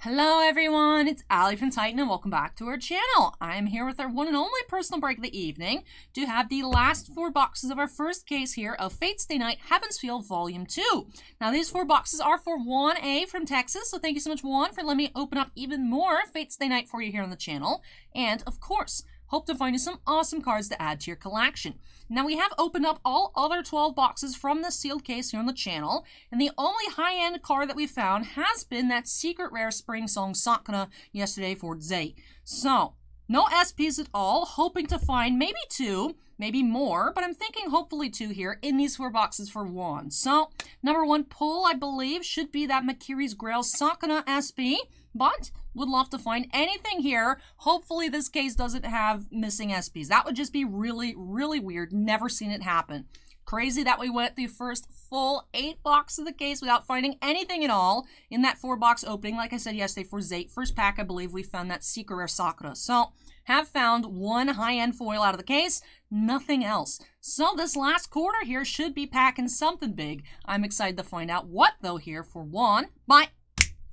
Hello everyone, it's Ali from Titan and welcome back to our channel. I'm here with our one and only personal break of the evening to have the last 4 boxes of our first case here of Fate Stay Night Heaven's Feel Volume 2. Now these 4 boxes are for Juan A from Texas, so thank you so much Juan for letting me open up even more Fate Stay Night for you here on the channel. And of course, hope to find you some awesome cards to add to your collection. Now we have opened up all other 12 boxes from this sealed case here on the channel, and the only high-end card that we found has been that secret rare Spring Song Sakura yesterday for Zay. So, no SPs at all, hoping to find maybe 2, maybe more, but I'm thinking hopefully 2 here in these 4 boxes for Juan. So, number 1 pull, I believe, should be that Makiri's Grail Sakura SP, but would love to find anything here. Hopefully this case doesn't have missing SPs. That would just be really, really weird. Never seen it happen. Crazy that we went the first full 8 boxes of the case without finding anything at all in that 4-box opening. Like I said yesterday for Zate, first pack, I believe we found that secret rare Sakura. So, have found 1 high-end foil out of the case, nothing else. So this last quarter here should be packing something big. I'm excited to find out what though here for Juan. Bye.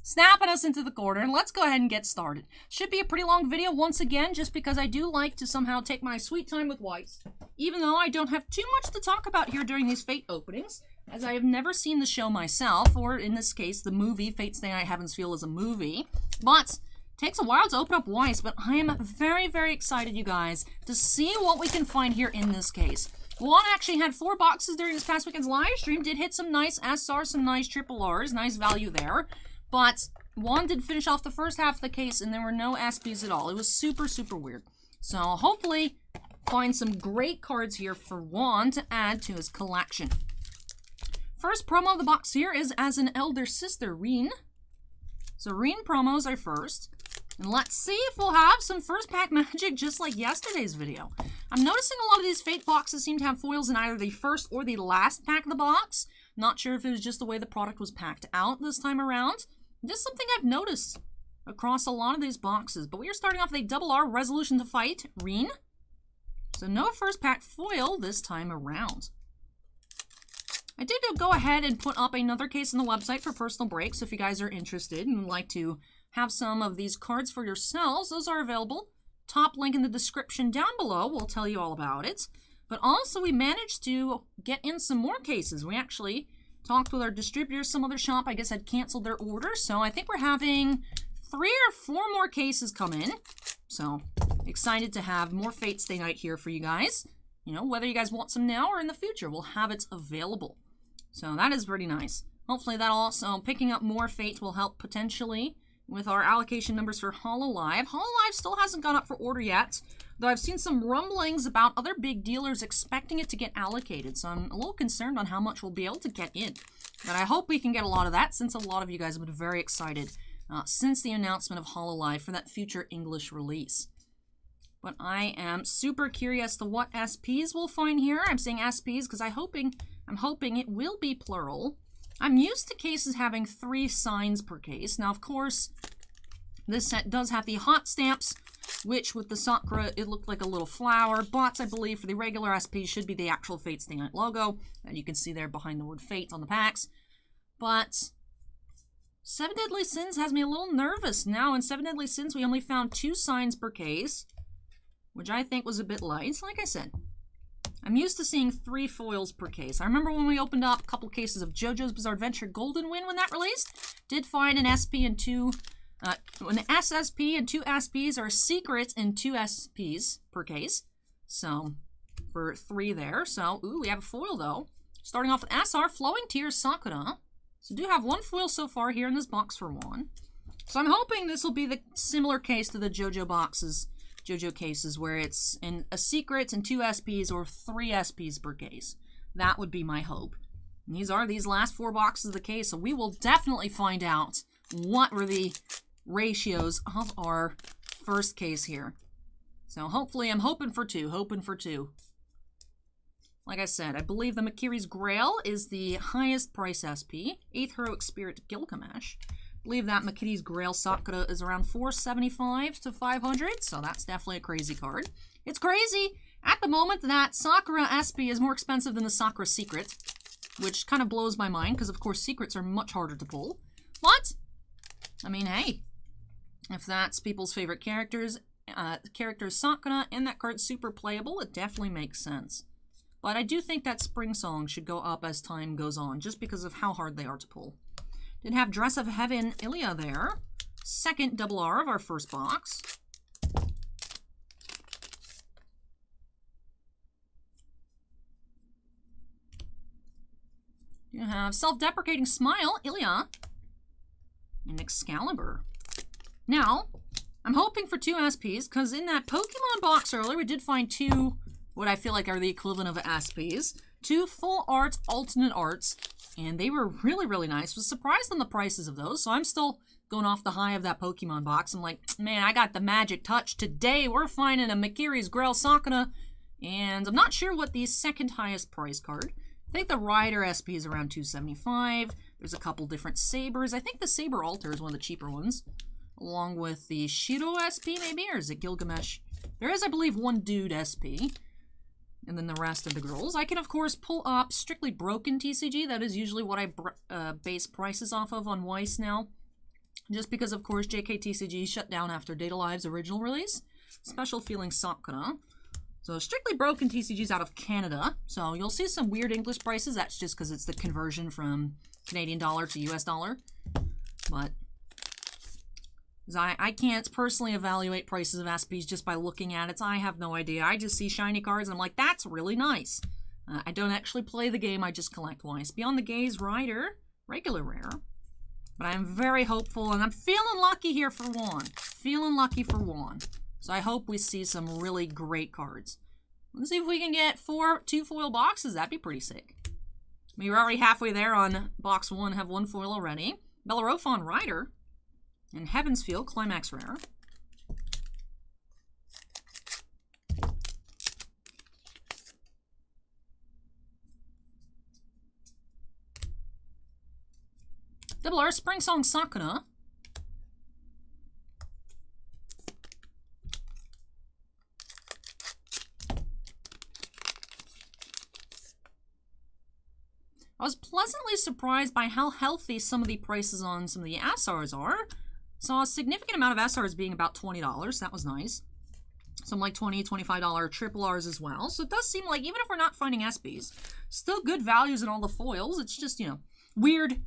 Snapping us into the corner, and let's go ahead and get started. Should be a pretty long video once again, just because I do like to somehow take my sweet time with Weiss. Even though I don't have too much to talk about here during these Fate openings, as I have never seen the show myself, or in this case, the movie, Fate Stay Night Heaven's Feel is a movie. But takes a while to open up Weiss, but I am very, very excited, you guys, to see what we can find here in this case. Juan actually had 4 boxes during this past weekend's live stream, did hit some nice SRs, some nice triple Rs, nice value there. But Juan did finish off the first half of the case and there were no SPs at all. It was super, super weird. So hopefully find some great cards here for Juan to add to his collection. First promo of the box here is as an elder sister, Reen. So Reen promos are first. And let's see if we'll have some first pack magic just like yesterday's video. I'm noticing a lot of these Fate boxes seem to have foils in either the first or the last pack of the box. Not sure if it was just the way the product was packed out this time around. Just something I've noticed across a lot of these boxes. But we are starting off with a double R Resolution to Fight, Reen. So no first pack foil this time around. I did go ahead and put up another case on the website for personal breaks. So if you guys are interested and would like to have some of these cards for yourselves, those are available. Top link in the description down below will tell you all about it. But also we managed to get in some more cases. We actually talked with our distributors. Some other shop, I guess, had canceled their order. So I think we're having 3 or 4 more cases come in. So excited to have more Fate Stay Night here for you guys. You know, whether you guys want some now or in the future, we'll have it available. So that is pretty nice. Hopefully that also, picking up more Fate will help potentially with our allocation numbers for HoloLive. HoloLive still hasn't gone up for order yet, though I've seen some rumblings about other big dealers expecting it to get allocated, so I'm a little concerned on how much we'll be able to get in. But I hope we can get a lot of that, since a lot of you guys have been very excited since the announcement of HoloLive for that future English release. But I am super curious to what SPs we'll find here. I'm saying SPs because I'm hoping it will be plural. I'm used to cases having 3 signs per case. Now, of course, this set does have the hot stamps, which with the Sakura, it looked like a little flower. But I believe for the regular SP should be the actual Fate Stay Night logo that you can see there behind the word Fate on the packs. But 7 Deadly Sins has me a little nervous. Now, in 7 Deadly Sins, we only found 2 signs per case, which I think was a bit light. Like I said, I'm used to seeing 3 foils per case. I remember when we opened up a couple cases of JoJo's Bizarre Adventure Golden Wind when that released. Did find an SP and 2, an SSP and 2 SPs, or a secret and 2 SPs per case. So, for 3 there. So, ooh, we have a foil though. Starting off with SR, Flowing Tears Sakura. So, do have 1 foil so far here in this box for Juan. So, I'm hoping this will be the similar case to the JoJo boxes. JoJo cases where it's in a secret and 2 SPs or 3 SPs per case. That would be my hope. And these are these last 4 boxes of the case, so we will definitely find out what were the ratios of our first case here. So hopefully, I'm hoping for 2, Like I said, I believe the Makiri's Grail is the highest price SP. 8th Heroic Spirit Gilgamesh. I believe that Makiri's Grail Sakura is around 475 to 500, so that's definitely a crazy card. It's crazy at the moment that Sakura SP is more expensive than the Sakura Secret, which kind of blows my mind because, of course, secrets are much harder to pull. But, I mean, hey, If that's people's favorite characters, Sakura, and that card's super playable, it definitely makes sense. But I do think that Spring Song should go up as time goes on, just because of how hard they are to pull. Did have Dress of Heaven Ilya there. Second double R of our first box. You have Self-Deprecating Smile, Ilya, and Excalibur. Now, I'm hoping for 2 SPs, because in that Pokemon box earlier, we did find 2, what I feel like are the equivalent of SPs. 2 full art, alternate arts, and they were really, really nice. Was surprised on the prices of those, so I'm still going off the high of that Pokemon box. I'm like, man, I got the magic touch. Today, we're finding a Mikiri's Grail Sakura, and I'm not sure what the second highest price card. I think the Rider SP is around $275. There's a couple different Sabers. I think the Saber Alter is one of the cheaper ones, along with the Shiro SP maybe, or is it Gilgamesh? There is, I believe, one Dude SP, and then the rest of the girls. I can, of course, pull up Strictly Broken TCG. That is usually what I base prices off of on Weiss now, just because, of course, JK TCG shut down after Data Live's original release. Special Feeling Sakura. So Strictly Broken TCG's out of Canada, so you'll see some weird English prices. That's just because it's the conversion from Canadian dollar to US dollar. But I can't personally evaluate prices of SPs just by looking at it. So I have no idea. I just see shiny cards and I'm like, that's really nice. I don't actually play the game, I just collect Weiss. Beyond the Gaze Rider, regular rare. But I'm very hopeful, and I'm feeling lucky here for one. Feeling lucky for one. So I hope we see some really great cards. Let's see if we can get 2 foil boxes. That'd be pretty sick. I mean, we're already halfway there on box 1, have 1 foil already. Bellerophon Rider and Heaven's Field Climax Rare. Double R Spring Song Sakura. I was pleasantly surprised by how healthy some of the prices on some of the SRs are. Saw a significant amount of SRs being about $20. That was nice. Some like $20, $25 triple Rs as well. So it does seem like, even if we're not finding SPs, still good values in all the foils. It's just, you know, weird.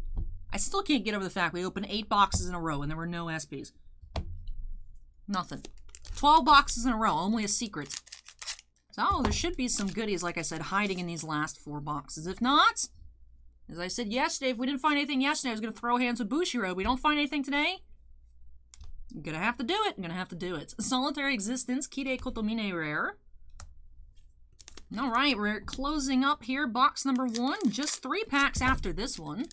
I still can't get over the fact we opened 8 boxes in a row and there were no SPs. Nothing. 12 boxes in a row, only a secret. So there should be some goodies, like I said, hiding in these last 4 boxes. If not, as I said yesterday, if we didn't find anything yesterday, I was going to throw hands with Bushiroad. We don't find anything today, I'm going to have to do it. I'm going to have to do it. Solitary Existence, Kirei Kotomine Rare. All right, we're closing up here. Box number 1. Just 3 packs after this one.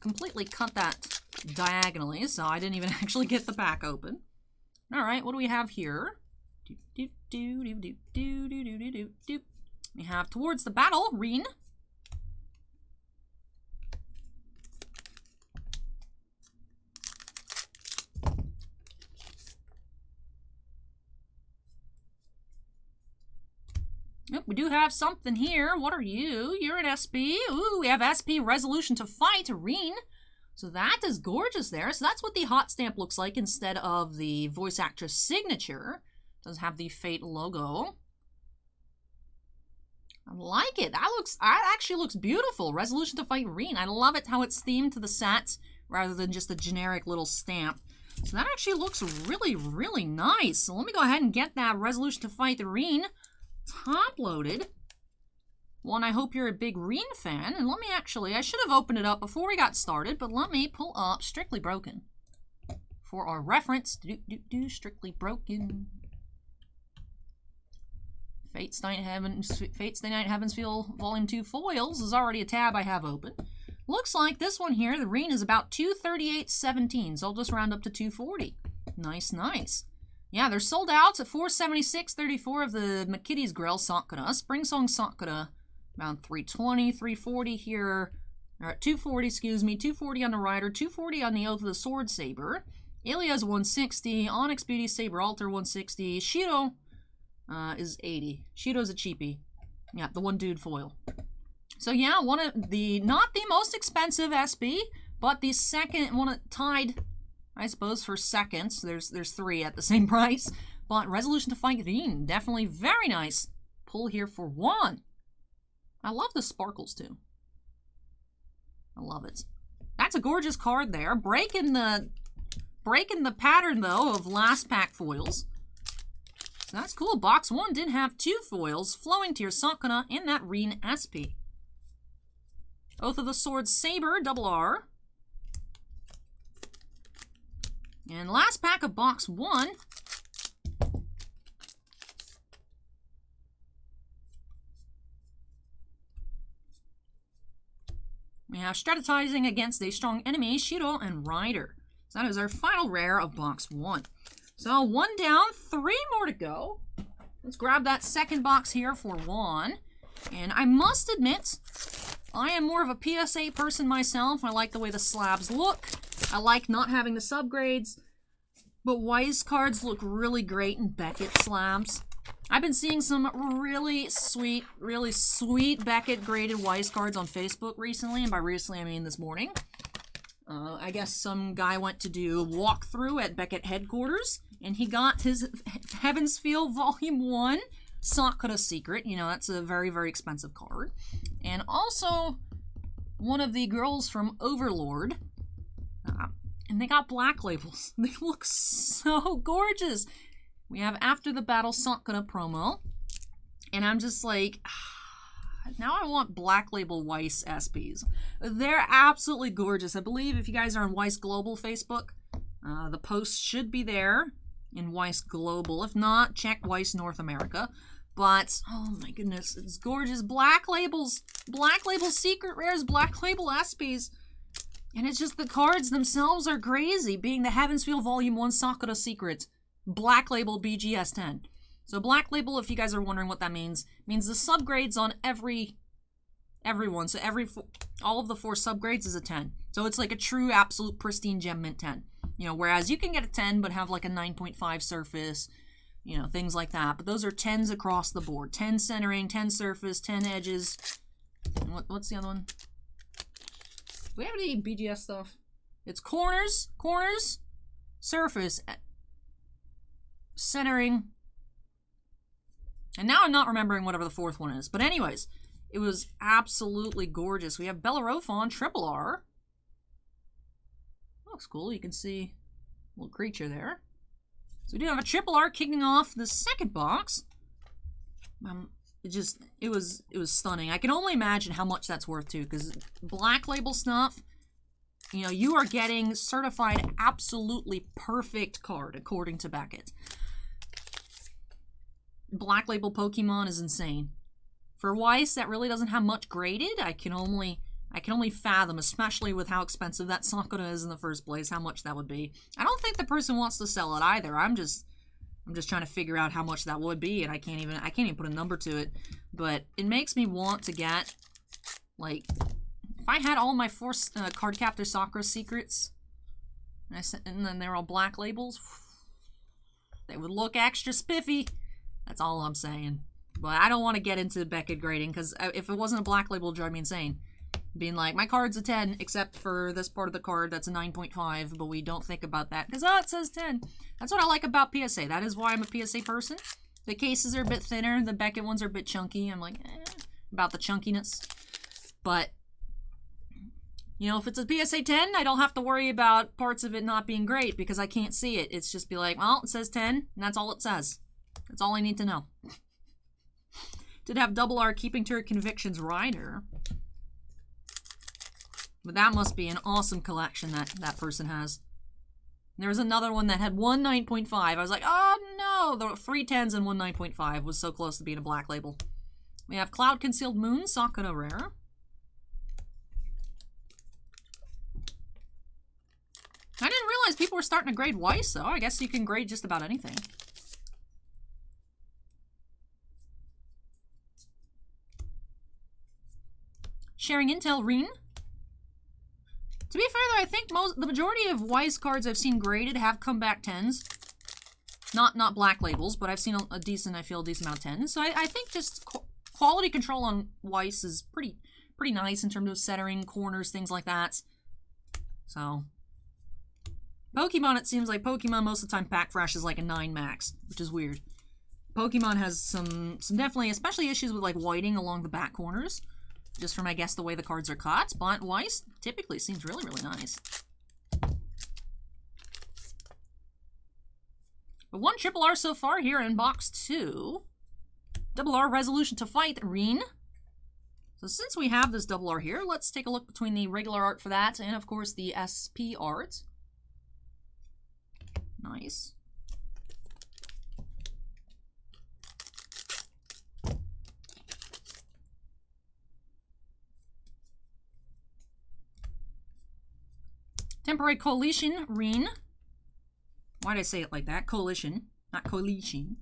Completely cut that diagonally, so I didn't even actually get the pack open. All right, what do we have here? We have Towards the Battle, Reen. Oh, we do have something here. What are you? You're an SP. Ooh, we have SP Resolution to Fight, Reen. So that is gorgeous there. So that's what the hot stamp looks like instead of the voice actress signature. It does have the Fate logo. I like it. That actually looks beautiful. Resolution to Fight, Reen. I love it how it's themed to the set rather than just a generic little stamp. So that actually looks really, really nice. So let me go ahead and get that Resolution to Fight, Reen top loaded. One, I hope you're a big Reen fan. And let me actually, I should have opened it up before we got started, but let me pull up Strictly Broken for our reference. Strictly Broken. Fate Stay Night Heaven's Feel Volume 2 Foils is already a tab I have open. Looks like this one here, the Reen is about $238.17, so I'll just round up to $240. Nice, nice. Yeah, they're sold out at $476.34 of the Mikiri's Grail Sakura. Spring Song Sakura, around $320, $340 here. Or at $240, excuse me. $240 on the Rider, $240 on the Oath of the Sword Saber. Ilya's $160, Onyx Beauty Saber Alter $160. Shiro is $80. Shiro's a cheapie. Yeah, the one dude foil. So yeah, one of the, not the most expensive SB, but the second one tied I suppose for seconds, there's 3 at the same price. But Resolution to Fight Green, definitely very nice. Pull here for 1. I love the sparkles too. I love it. That's a gorgeous card there. Breaking the pattern though of last pack foils. So that's cool. Box 1 did have 2 foils, Flowing Tear Sakuna and that Reen SP. Oath of the Sword Saber, double R. And last pack of box 1. We have Strategizing Against a Strong Enemy, Shiro and Rider. So that is our final rare of box 1. So 1 down, 3 more to go. Let's grab that second box here for 1. And I must admit, I am more of a PSA person myself. I like the way the slabs look. I like not having the subgrades. But Weiss cards look really great in Beckett slabs. I've been seeing some really sweet Beckett graded Weiss cards on Facebook recently. And by recently, I mean this morning. I guess some guy went to do a walkthrough at Beckett headquarters. And he got his Heaven's Feel Volume 1 Sakura Secret. You know, that's a very, very expensive card. And also, one of the girls from Overlord. And they got black labels. They look so gorgeous. We have After the Battle Sakura promo. And I'm just like, now I want black label Weiss SPs. They're absolutely gorgeous. I believe if you guys are on Weiss Global Facebook, the post should be there in Weiss Global. If not, check Weiss North America. But, oh my goodness, it's gorgeous. Black labels. Black label secret rares, black label SPs. And it's just the cards themselves are crazy, being the Heaven's Feel Volume 1 Sakura Secret, black label BGS 10. So black label, if you guys are wondering what that means the subgrades on everyone. So all of the 4 subgrades is a 10. So it's like a true, absolute, pristine gem mint 10. You know, whereas you can get a 10 but have like a 9.5 surface, you know, things like that. But those are 10s across the board. 10 centering, 10 surface, 10 edges. And what's the other one? Do we have any BGS stuff? It's corners, surface, centering. And now I'm not remembering whatever the 4th one is. But anyways, it was absolutely gorgeous. We have Bellerophon, triple R. Looks cool. You can see a little creature there. So we do have a triple R kicking off the second box. It was stunning. I can only imagine how much that's worth too, because black label stuff, you know, you are getting certified absolutely perfect card according to Beckett. Black label Pokemon is insane. For Weiss, that really doesn't have much graded. I can only fathom, especially with how expensive that Sakura is in the first place, how much that would be. I don't think the person wants to sell it either. I'm just trying to figure out how much that would be, and I can't even put a number to it. But it makes me want to get, like, if I had all my 4 Cardcaptor Sakura secrets, and then they're all black labels, they would look extra spiffy. That's all I'm saying. But I don't want to get into Beckett grading, because if it wasn't a black label, it would drive me insane. Being like, my card's a 10, except for this part of the card that's a 9.5, but we don't think about that, because, it says 10. That's what I like about PSA. That is why I'm a PSA person. The cases are a bit thinner. The Beckett ones are a bit chunky. I'm like, about the chunkiness. But, you know, if it's a PSA 10, I don't have to worry about parts of it not being great, because I can't see it. It's just be like, well, it says 10, and that's all it says. That's all I need to know. Did have double R Keeping to Her Convictions Rider. But that must be an awesome collection that person has. There was another one that had one 9.5. I was like, oh no! The 3 10s and one 9.5 was so close to being a black label. We have Cloud Concealed Moon, Sakura Rare. I didn't realize people were starting to grade Weiss, though. I guess you can grade just about anything. Sharing Intel, Reen. To be fair, though, I think the majority of Weiss cards I've seen graded have comeback 10s. Not black labels, but I've seen a decent amount of 10s. So I think just quality control on Weiss is pretty nice in terms of centering, corners, things like that. So Pokemon, it seems like Pokemon most of the time pack fresh is like a 9 max, which is weird. Pokemon has some definitely, especially issues with like whiting along the back corners, just from I guess the way the cards are cut, but Weiss typically seems really, really nice. But one triple R so far here in box 2. Double R Resolution to Fight, Reen. So since we have this double R here, let's take a look between the regular art for that and of course the SP art. Nice. Temporary Coalition, Reen. Why'd I say it like that? Coalition, not coalition.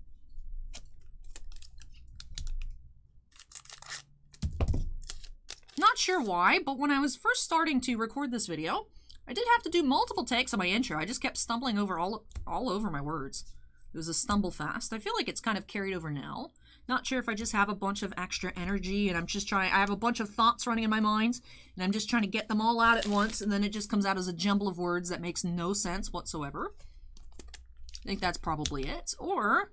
Not sure why, but when I was first starting to record this video, I did have to do multiple takes on my intro. I just kept stumbling over all over my words. It was a stumble fast. I feel like it's kind of carried over now. Not sure if I just have a bunch of extra energy and I'm just trying, I have a bunch of thoughts running in my mind and I'm just trying to get them all out at once and then it just comes out as a jumble of words that makes no sense whatsoever. I think that's probably it. Or,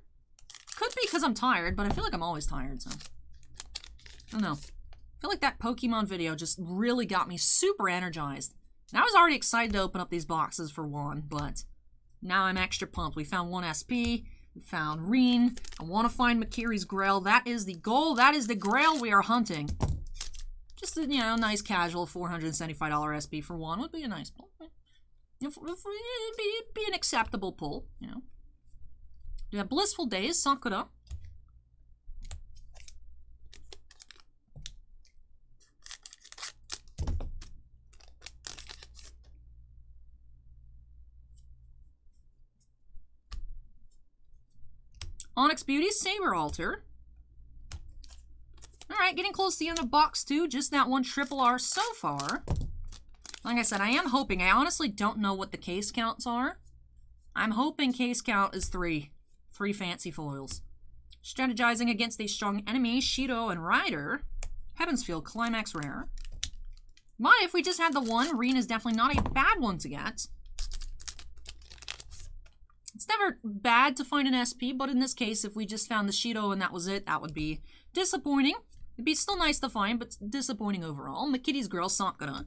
could be because I'm tired, but I feel like I'm always tired, so. I don't know. I feel like that Pokemon video just really got me super energized. And I was already excited to open up these boxes for one, but now I'm extra pumped. We found one SP. We found Reen. I want to find Makiri's Grail. That is the goal. That is the Grail we are hunting. Just a, you know, nice casual $475 SP for one would be a nice pull. It'd be an acceptable pull, you know. We have Blissful Days, Sakura. Onyx Beauty, Saber Altar. Alright, getting close to the end of box 2. Just that one triple R so far. Like I said, I am hoping. I honestly don't know what the case counts are. I'm hoping case count is 3. 3 fancy foils. Strategizing against a strong enemy, Shido and Ryder. Heavensfield, Climax Rare. But if we just had the one, Reen is definitely not a bad one to get. It's never bad to find an SP, but in this case, if we just found the Shido and that was it, that would be disappointing. It'd be still nice to find, but disappointing overall. Makiri's Girl, Sakura.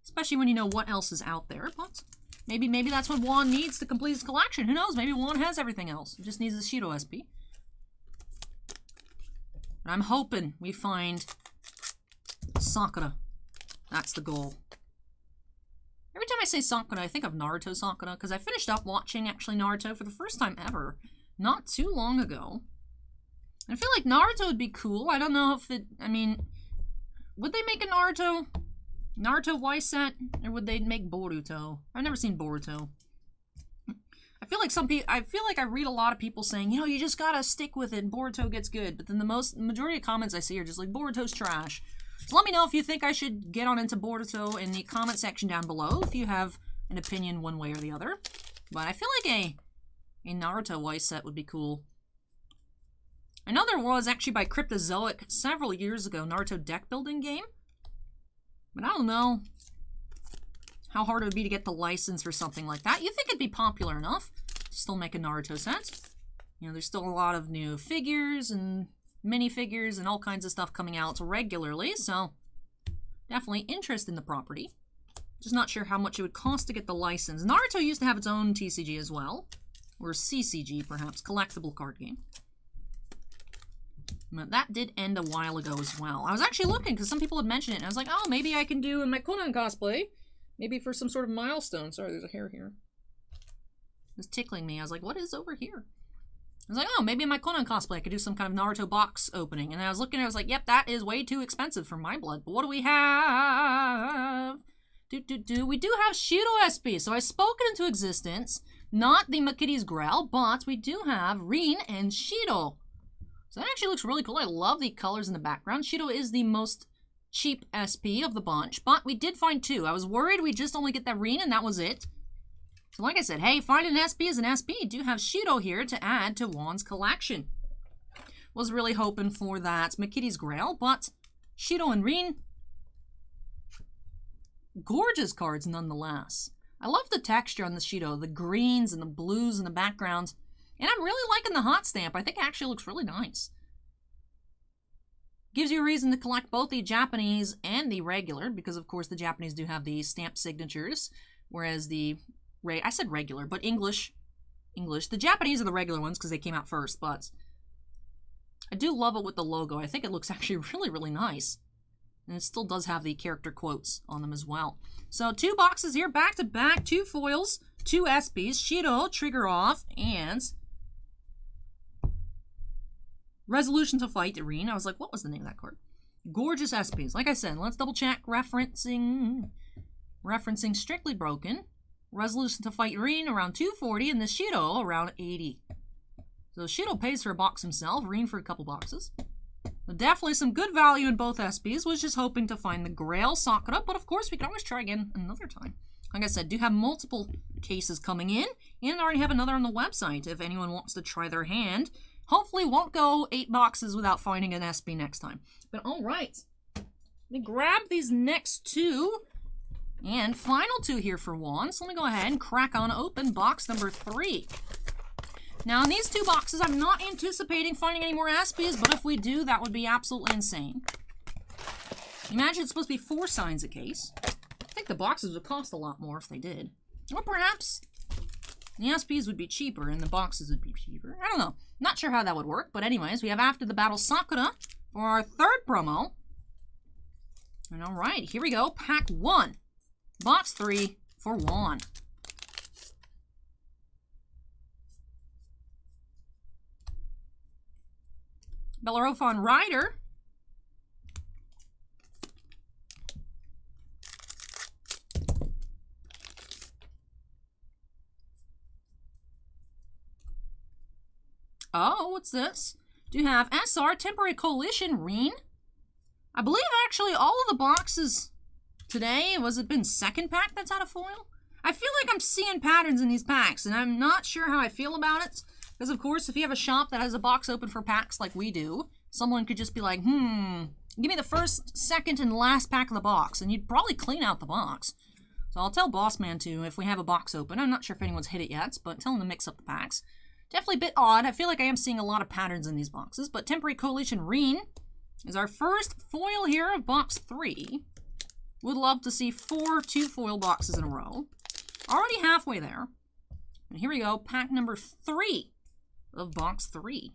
Especially when you know what else is out there, but maybe that's what JUAN needs to complete his collection. Who knows? Maybe JUAN has everything else. It just needs the Shido SP. But I'm hoping we find Sakura. That's the goal. Every time I say Sakura, I think of Naruto Sakura, because I finished up watching, actually, Naruto for the first time ever, not too long ago. And I feel like Naruto would be cool. I don't know if it, I mean, would they make a Naruto Weiss set, or would they make Boruto? I've never seen Boruto. I feel like I read a lot of people saying, you know, you just gotta stick with it, Boruto gets good, but then the majority of comments I see are just like, Boruto's trash. So let me know if you think I should get on into Boruto in the comment section down below, if you have an opinion one way or the other. But I feel like a Naruto Weiss set would be cool. I know there was actually by Cryptozoic several years ago, Naruto deck building game. But I don't know how hard it would be to get the license for something like that. You think it'd be popular enough to still make a Naruto set. You know, there's still a lot of new figures and minifigures and all kinds of stuff coming out regularly, so definitely interest in the property. Just not sure how much it would cost to get the license. Naruto used to have its own TCG as well, or CCG perhaps, collectible card game. But that did end a while ago as well. I was actually looking because some people had mentioned it, and I was like, oh, maybe I can do in my Conan cosplay, maybe for some sort of milestone. Sorry, there's a hair here. It was tickling me. I was like, what is over here? I was like, oh, maybe in my Conan cosplay I could do some kind of Naruto box opening. And I was looking and I was like, yep, that is way too expensive for my blood. But what do we have? We do have Shido SP. So I spoke it into existence. Not the Makiri's Grail, but we do have Reen and Shido. So that actually looks really cool. I love the colors in the background. Shido is the most cheap SP of the bunch, but we did find 2. I was worried we'd just only get that Reen and that was it. So like I said, hey, find an SP as an SP. Do have Shido here to add to JUAN's collection. Was really hoping for that Makiri's Grail, but Shido and Reen, gorgeous cards nonetheless. I love the texture on the Shido, the greens and the blues in the background. And I'm really liking the hot stamp. I think it actually looks really nice. Gives you a reason to collect both the Japanese and the regular, because of course the Japanese do have the stamp signatures, whereas the, I said regular, but English. The Japanese are the regular ones because they came out first, but I do love it with the logo. I think it looks actually really, really nice. And it still does have the character quotes on them as well. So 2 boxes here, back to back, 2 foils, 2 SPs, Shido, Trigger Off, and Resolution to Fight, Irene. I was like, what was the name of that card? Gorgeous SPs. Like I said, let's double check. Referencing Strictly Broken. Resolution to Fight Irene around 240, and the Shido around 80. So Shido pays for a box himself, Irene for a couple boxes. So definitely some good value in both SPs. Was just hoping to find the Grail Sakura, but of course we can always try again another time. Like I said, do have multiple cases coming in, and already have another on the website if anyone wants to try their hand. Hopefully won't go 8 boxes without finding an SP next time. But alright, let me grab these next 2 and final 2 here for JUAN. So let me go ahead and crack on open box number 3. Now in these 2 boxes, I'm not anticipating finding any more SPs, but if we do, that would be absolutely insane. Imagine it's supposed to be 4 signs a case. I think the boxes would cost a lot more if they did. Or perhaps the SPs would be cheaper and the boxes would be cheaper. I don't know. Not sure how that would work, but anyways, we have After the Battle Sakura for our 3rd promo. And alright, here we go. Pack 1. Box 3 for JUAN. Bellerophon Rider. Oh, what's this? Do you have SR Temporary Coalition Reen? I believe actually all of the boxes today, was it been 2nd pack that's out of foil? I feel like I'm seeing patterns in these packs, and I'm not sure how I feel about it. Because of course, if you have a shop that has a box open for packs like we do, someone could just be like, give me the 1st, 2nd, and last pack of the box, and you'd probably clean out the box. So I'll tell Bossman to, if we have a box open, I'm not sure if anyone's hit it yet, but tell him to mix up the packs. Definitely a bit odd. I feel like I am seeing a lot of patterns in these boxes, but Temporary Coalition Reen is our first foil here of box 3. Would love to see 4 2-foil boxes in a row. Already halfway there. And here we go, pack number 3 of box 3.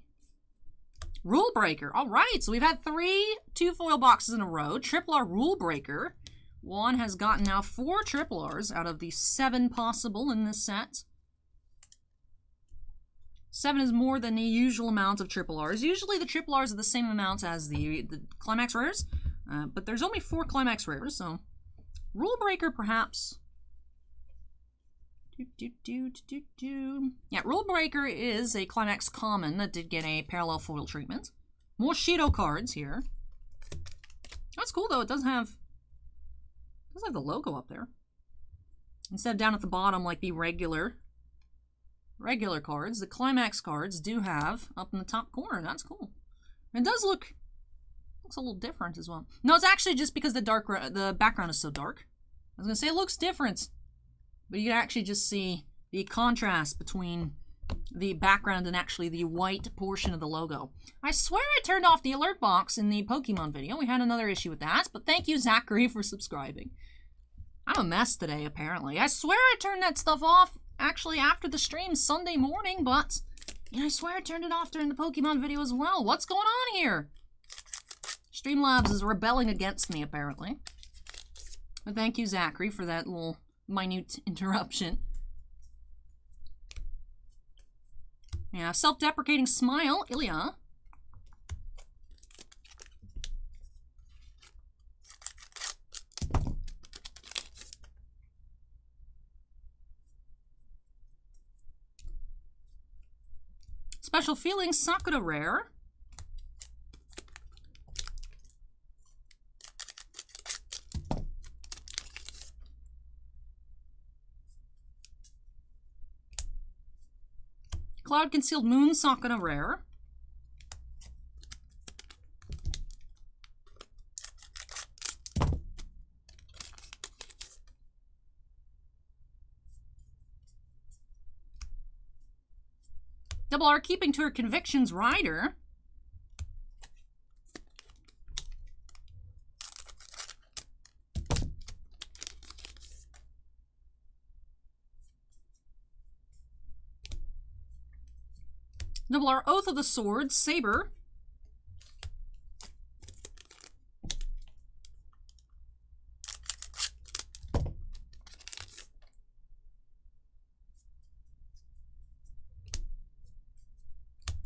Rule Breaker. Alright, so we've had 3 2-foil boxes in a row. Triple R Rule Breaker. JUAN has gotten now 4 Triple Rs out of the 7 possible in this set. 7 is more than the usual amount of Triple Rs. Usually the Triple Rs are the same amount as the Climax Rares, but there's only 4 Climax Rares, so Rule Breaker perhaps. Yeah, Rule Breaker is a Climax Common that did get a parallel foil treatment. More Shido cards here. That's cool though, it does have the logo up there. Instead of down at the bottom like the regular cards, the Climax cards do have up in the top corner. That's cool. And it does looks a little different as well. No, it's actually just because the background is so dark. I was gonna say it looks different, but you can actually just see the contrast between the background and actually the white portion of the logo. I swear I turned off the alert box in the Pokemon video. We had another issue with that, but thank you, Zachary, for subscribing. I'm a mess today, apparently. I swear I turned that stuff off actually after the stream Sunday morning, but I swear I turned it off during the Pokemon video as well. What's going on here? Streamlabs is rebelling against me, apparently. But thank you, Zachary, for that little minute interruption. Yeah, Self-Deprecating Smile, Ilya. Special Feelings, Sakura Rare. Cloud Concealed Moon, Sakura Rare. Double R keeping to her convictions, Ryder. Double R Oath of the Sword, Saber.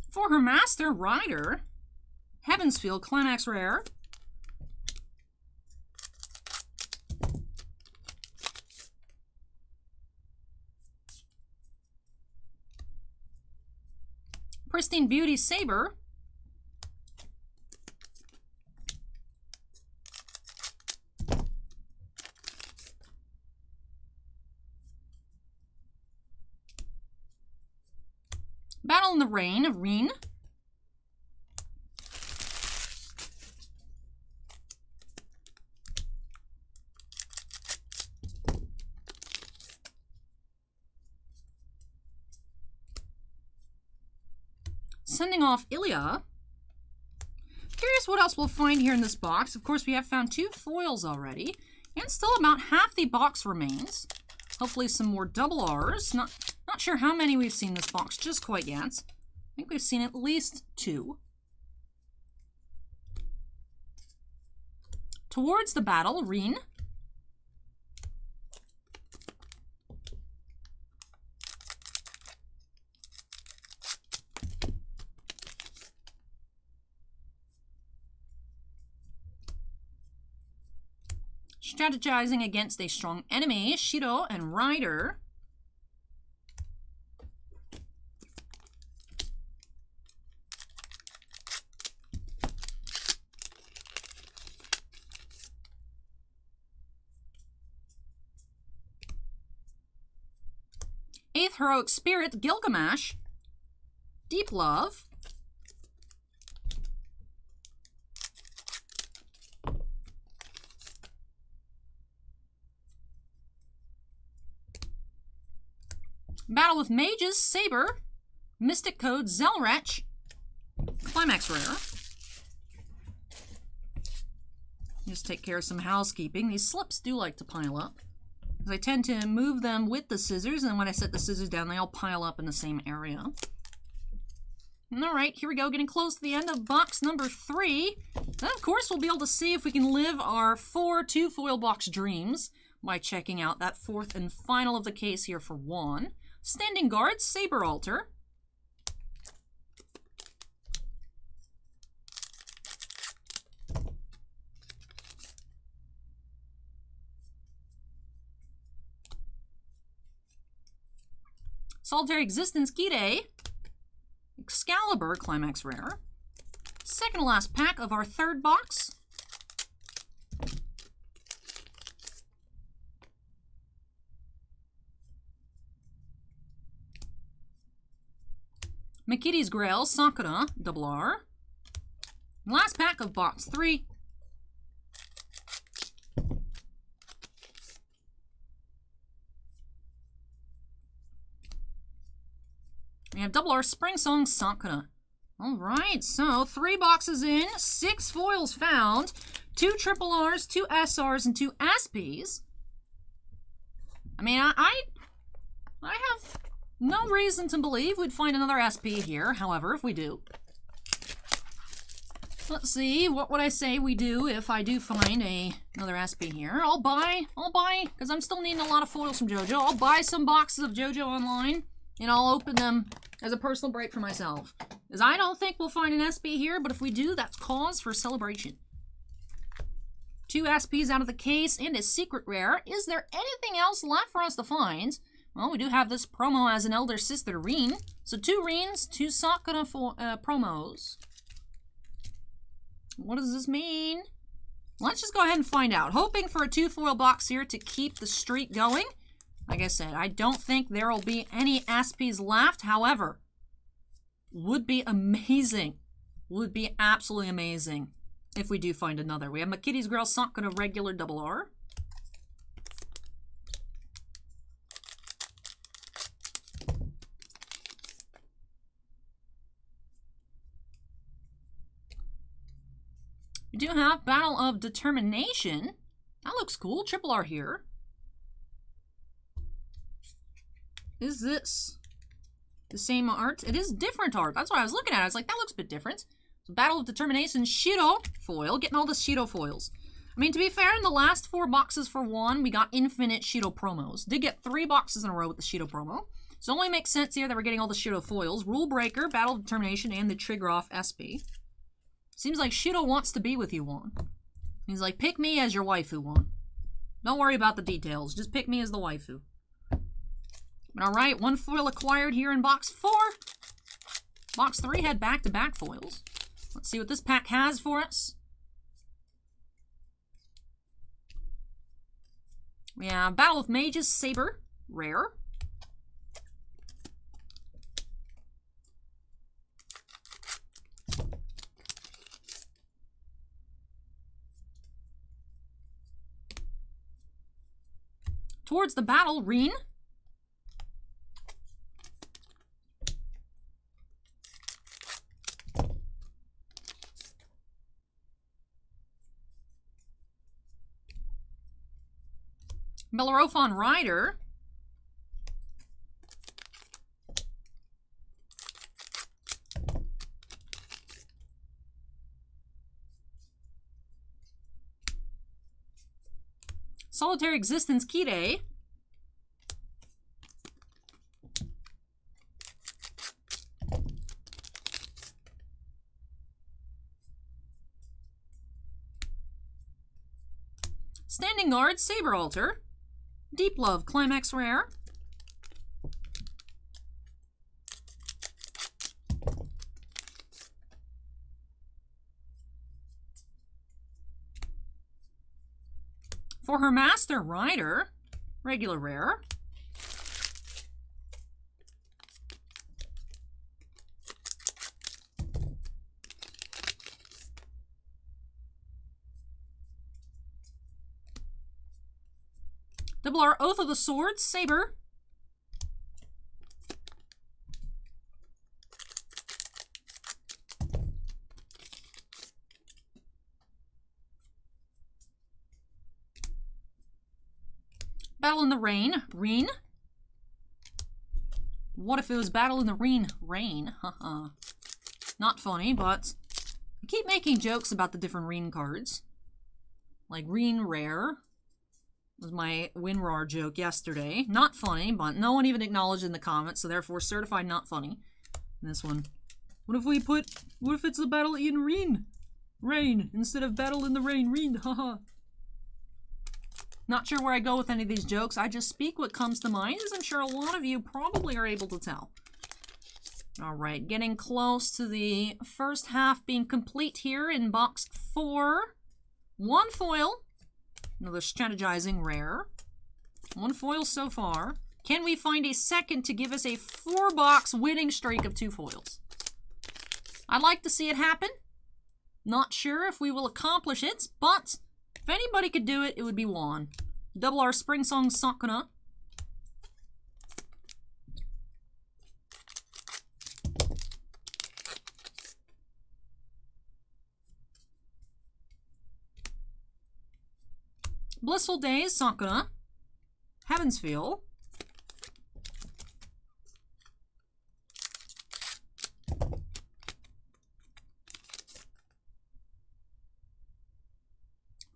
For her master, Ryder. Heavensfield, Climax Rare. Pristine Beauty, Saber. Battle in the Rain, Reen. Sending off Ilya. Curious what else we'll find here in this box. Of course, we have found 2 foils already, and still about half the box remains. Hopefully some more double R's. Not sure how many we've seen in this box just quite yet. I think we've seen at least 2. Towards the Battle, Reen. Strategizing against a strong enemy, Shiro and Ryder. Eighth Heroic Spirit, Gilgamesh. Deep Love. Battle with Mages, Saber. Mystic Code, Zelrech. Climax Rare. Just take care of some housekeeping. These slips do like to pile up, because I tend to move them with the scissors, and when I set the scissors down, they all pile up in the same area. Alright, here we go, getting close to the end of box number 3. And of course, we'll be able to see if we can live our 4 2-foil box dreams by checking out that 4th and final of the case here for JUAN. Standing Guard, Saber Altar. Solitary Existence, Gide. Excalibur, Climax Rare. Second to last pack of our 3rd box. Mikity's Grail, Sakura, double R. Last pack of box 3. We have double R Spring Song, Sakura. Alright, so 3 boxes in, 6 foils found, 2 triple R's, 2 SR's, and 2 SP's. I mean, I have no reason to believe we'd find another SP here. However, if we do, let's see, what would I say we do if I do find another SP here? I'll buy, because I'm still needing a lot of foils from JoJo. I'll buy some boxes of JoJo online, and I'll open them as a personal break for myself. Because I don't think we'll find an SP here, but if we do, that's cause for celebration. 2 SPs out of the case and a secret rare. Is there anything else left for us to find? Well, we do have this promo as an elder sister, Reen. So 2 Reens, 2 Sakura promos. What does this mean? Let's just go ahead and find out. Hoping for a 2-foil box here to keep the streak going. Like I said, I don't think there will be any SPs left. However, would be amazing. Would be absolutely amazing if we do find another. We have Mikity's Grail, Sakura, regular double R. We do have Battle of Determination. That looks cool. Triple R here. Is this the same art? It is different art. That's what I was looking at. I was like, that looks a bit different. So Battle of Determination, Shido foil. Getting all the Shido foils. I mean, to be fair, in the last 4 boxes for JUAN, we got infinite Shido promos. Did get 3 boxes in a row with the Shido promo. So it only makes sense here that we're getting all the Shido foils. Rule Breaker, Battle of Determination, and the Trigger Off SP. Seems like Shido wants to be with you, JUAN. He's like, pick me as your waifu, JUAN. Don't worry about the details. Just pick me as the waifu. Alright, 1 foil acquired here in box 4. Box 3 had back-to-back foils. Let's see what this pack has for us. We have Battle of Mages, Saber, rare. Towards the Battle, Reen. Bellerophon Rider. Solitary Existence Kide. Standing Guard Saber Altar. Deep Love Climax Rare. For her Master Rider, regular rare. Double R Oath of the Sword, Saber. Battle in the Rain, Reen. What if it was Battle in the Rain? Haha. Not funny, but I keep making jokes about the different Reen cards. Like Reen Rare was my WinRAR joke yesterday. Not funny, but no one even acknowledged in the comments, so therefore certified not funny. And this one. What if it's a Battle in Rain instead of Battle in the Rain, haha. Not sure where I go with any of these jokes. I just speak what comes to mind, as I'm sure a lot of you probably are able to tell. Alright, getting close to the first half being complete here in box 4. 1 foil. Another Strategizing rare. 1 foil so far. Can we find a second to give us a 4-box winning streak of 2 foils? I'd like to see it happen. Not sure if we will accomplish it, but if anybody could do it, it would be JUAN. Double R Spring Song Sakuna. Blissful Days, Sakuna. Heaven's Feel.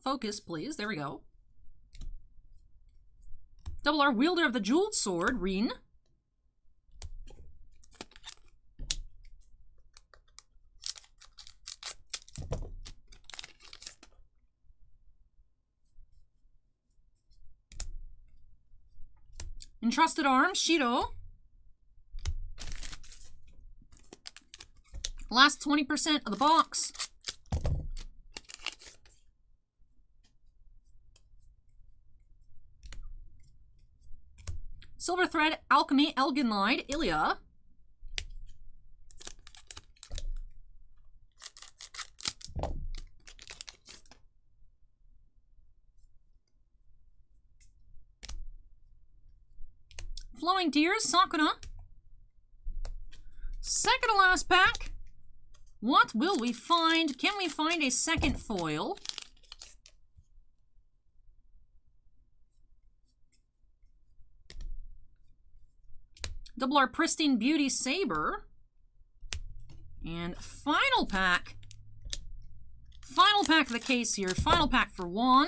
Focus, please. There we go. Double R Wielder of the Jeweled Sword, Reen. Entrusted Arms, Shido. Last 20% of the box. Silver Thread, Alchemy, Elginlied, Ilya. Flowing Tears, Sakuna. Second to last pack. What will we find? Can we find a second foil? Double our Pristine Beauty Saber. And final pack. Final pack of the case here. Final pack for JUAN.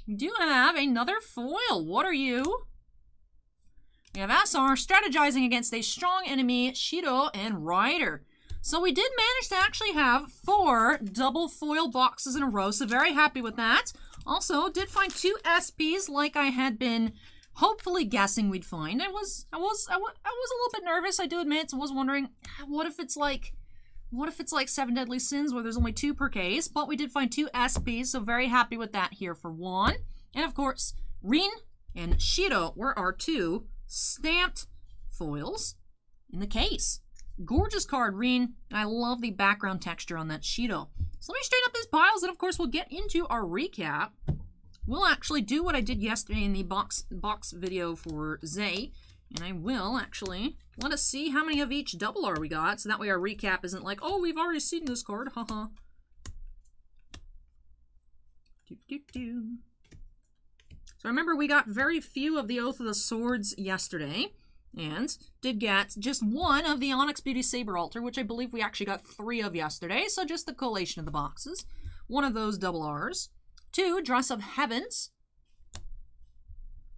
We do have another foil. What are you? We have SR strategizing against a strong enemy, Shido and Rider. So we did manage to actually have 4 double foil boxes in a row, so very happy with that. Also, did find 2 SPs like I had been hopefully guessing we'd find. I was a little bit nervous, I do admit. I was wondering, what if it's like 7 Deadly Sins where there's only 2 per case? But we did find 2 SPs, so very happy with that here for JUAN. And of course, Rin and Shido were our 2 stamped foils in the case. Gorgeous card, Rin, and I love the background texture on that Shido. So let me straighten up these piles, and of course we'll get into our recap. We'll actually do what I did yesterday in the box video for Zay, and I will actually let us see how many of each double R we got, so that way our recap isn't like, oh, we've already seen this card, haha. So remember, we got very few of the Oath of the Swords yesterday, and did get just 1 of the Onyx Beauty Saber Altar, which I believe we actually got 3 of yesterday, so just the collation of the boxes. 1 of those double Rs. 2, Dress of Heavens.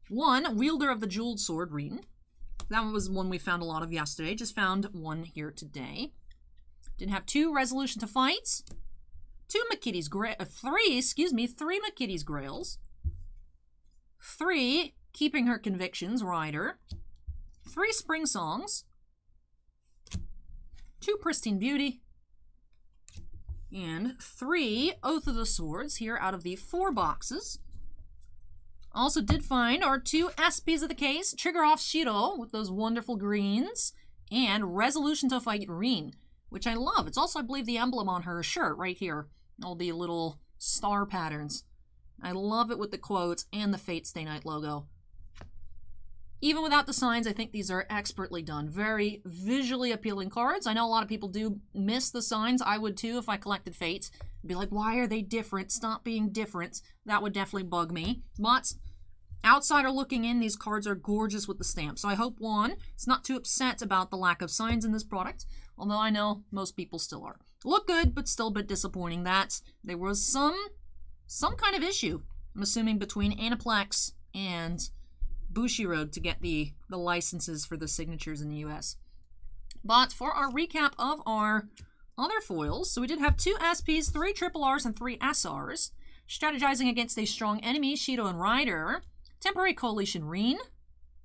1, Wielder of the Jeweled Sword, Rin. That was one we found a lot of yesterday, just found 1 here today. Did have 2, Resolution to Fight. 2 McKitty's Grail, 3 McKitty's Grails. 3, Keeping Her Convictions, Rider. 3 Spring Songs. 2 Pristine Beauty. And 3 Oath of the Swords here out of the 4 boxes. Also did find our 2 SPs of the case, Trigger Off Shido with those wonderful greens, and Resolution to Fight Rin, which I love. It's also, I believe, the emblem on her shirt right here. All the little star patterns. I love it with the quotes and the Fate Stay Night logo. Even without the signs, I think these are expertly done. Very visually appealing cards. I know a lot of people do miss the signs. I would too if I collected Fates. I'd be like, why are they different? Stop being different. That would definitely bug me. But outsider looking in, these cards are gorgeous with the stamp. So I hope JUAN is not too upset about the lack of signs in this product. Although I know most people still are. Look good, but still a bit disappointing that there was some kind of issue, I'm assuming, between Aniplex and Bushiroad to get the licenses for the signatures in the US. But for our recap of our other foils, so we did have 2 SPs, 3 triple Rs, and 3 SRs. Strategizing against a strong enemy, Shido and Rider. Temporary Coalition, Rin.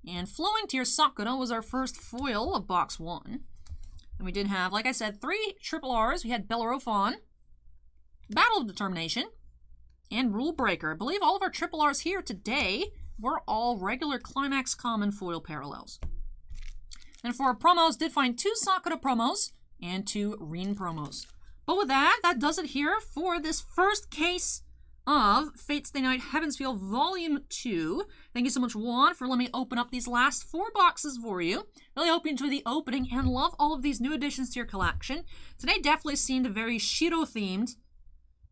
And Flowing Tears Sakura was our first foil of box 1. And we did have, like I said, 3 triple Rs. We had Bellerophon, Battle of Determination, and Rule Breaker. I believe all of our triple Rs here today were all regular Climax Common foil parallels. And for our promos, did find 2 Sakura promos and 2 Rin promos. But with that, that does it here for this first case of Fate Stay Night Heavensfield Volume 2. Thank you so much, JUAN, for letting me open up these last 4 boxes for you. Really hope you enjoy the opening and love all of these new additions to your collection. Today definitely seemed very Shido-themed.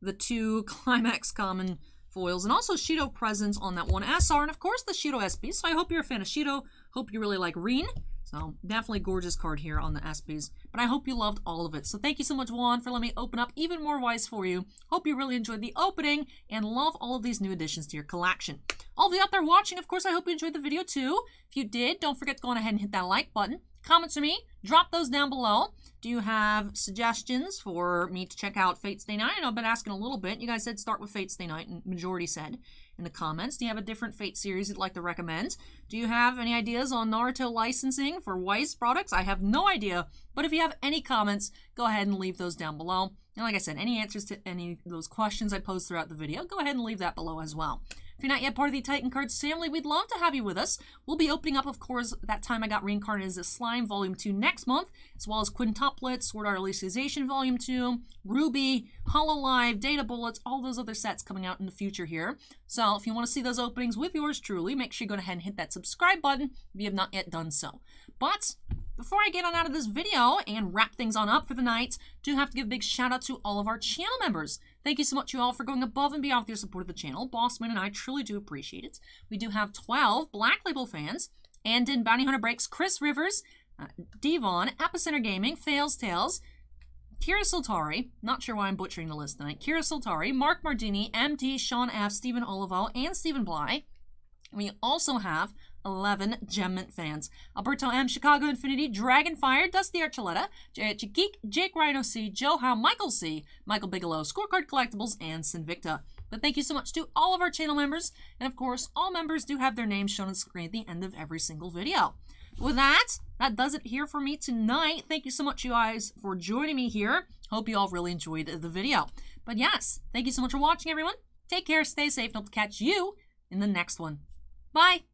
The 2 Climax Common foils, and also Shido presents on that 1 SR, and of course the Shido SP. So I hope you're a fan of Shido. Hope you really like Rin. So definitely gorgeous card here on the SPs. But I hope you loved all of it. So thank you so much, JUAN, for letting me open up even more Wise for you. Hope you really enjoyed the opening and love all of these new additions to your collection. All of you out there watching, of course, I hope you enjoyed the video too. If you did, don't forget to go on ahead and hit that like button. Comments for me, drop those down below. Do you have suggestions for me to check out Fate Stay Night? I know I've been asking a little bit. You guys said start with Fate Stay Night, and majority said in the comments. Do you have a different Fate series you'd like to recommend? Do you have any ideas on Naruto licensing for Weiss products? I have no idea, but if you have any comments, go ahead and leave those down below. And like I said, any answers to any of those questions I posed throughout the video, go ahead and leave that below as well. If you're not yet part of the Titan Cards family, we'd love to have you with us. We'll be opening up, of course, That Time I Got Reincarnated as a Slime Volume 2 next month, as well as Quintuplets, Sword Art Alicization Volume 2, Ruby, Hololive, Data Bullets, all those other sets coming out in the future here. So if you want to see those openings with yours truly, make sure you go ahead and hit that subscribe button if you have not yet done so. But before I get on out of this video and wrap things on up for the night, do have to give a big shout out to all of our channel members. Thank you so much, you all, for going above and beyond with your support of the channel. Bossman and I truly do appreciate it. We do have 12 Black Label fans, Andin, Bounty Hunter Breaks, Chris Rivers, Devon, Epicenter Gaming, Fails Tales, Kira Soltari, not sure why I'm butchering the list tonight, Kira Soltari, Mark Mardini, MT, Sean F, Stephen Olivo, and Stephen Bly. We also have 11 Gemmint fans. Alberto M, Chicago Infinity, Dragonfire, Dusty Archuleta, Geek, Jake Rhino C, Joe Howe, Michael C, Michael Bigelow, Scorecard Collectibles, and Sinvicta. But thank you so much to all of our channel members, and of course, all members do have their names shown on the screen at the end of every single video. With that does it here for me tonight. Thank you so much, you guys, for joining me here. Hope you all really enjoyed the video. But yes, thank you so much for watching, everyone. Take care, stay safe, and hope to catch you in the next one. Bye!